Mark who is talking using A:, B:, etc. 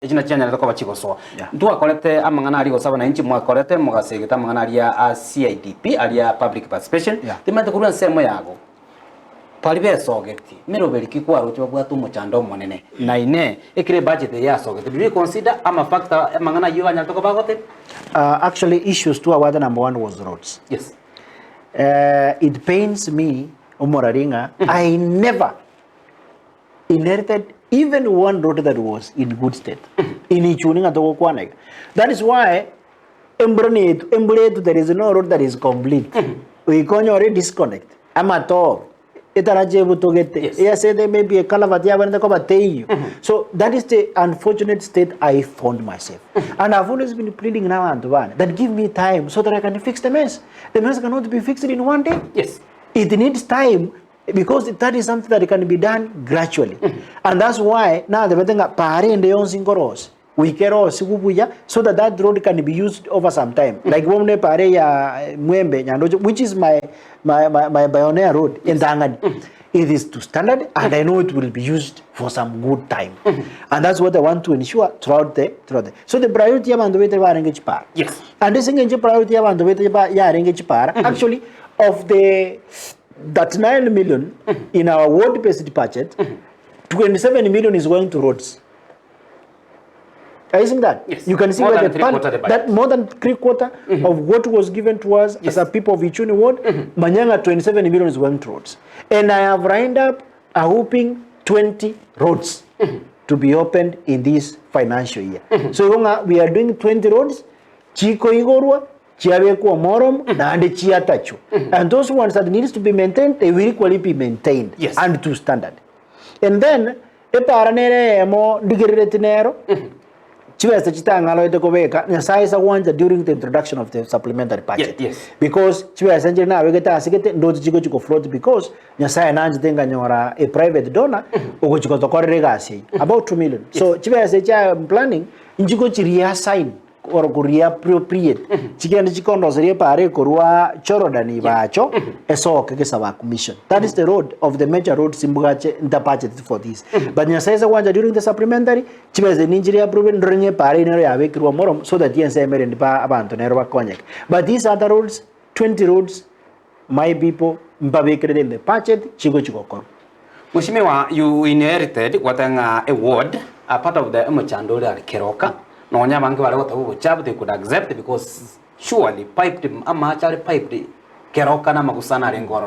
A: Ejina chanya natoko bachikoso. Ntua kolete amangana ali gosaba na inchi mwa kolete mugasegeta amangana ali ya CIDP ali ya public participation. Timate kurwa nsemo yago. Palibe sogeti. Mero beliki kwa rocho bwatu muchando monene. Na ine ekire budget ya sogeti. Do you consider ama factor amangana yuwa nyatoko bagote?
B: Actually issues to our number one was roads.
A: Yes.
B: It pains me Umoraringa. I never inherited even one road that was in good state. In tuning at the that is why there is no road that is complete. We can already disconnect. I'm at all. Yes, there may be a calavat. So that is the unfortunate state I found myself. And I've always been pleading now and one that give me time so that I can fix the mess. The mess cannot be fixed in one day.
A: Yes.
B: It needs time. Because that is something that can be done gradually. And that's why now the pare and the onzingoros we care so that that road can be used over some time. Like Womne Pare ya Mwembe, which is my pioneer road in Tangani. It is to standard and I know it will be used for some good time. And that's what I want to ensure throughout the. So the priority of the way they are engaged par.
A: Yes.
B: And this engaged priority of the way they are engaged par actually of the that 9 million in our ward-based budget, 27 million is going to roads. Isn't that?
A: Yes.
B: You can see
A: more
B: where
A: that
B: more than three-quarter of what was given to us as a people of Ichuni ward, Manyanga 27 million is going to roads. And I have lined up a whooping 20 roads to be opened in this financial year. So we are doing 20 roads, Chiko Igorwa, Morom, and those ones that needs to be maintained, they will equally be maintained and to standard. And then, if during the introduction of the supplementary budget.
A: Yes.
B: Because because a private donor about 2 million. So I'm planning reassign or reappropriate commission. That is the road of the major roads in the budget for this. But during the supplementary, so that but these other roads, 20 roads, my people in the budget,
A: Mheshimiwa, you inherited a ward, a part of the Mchandori Keroka. No one they could accept because surely piped piped Kerokana Magusana Rengoro.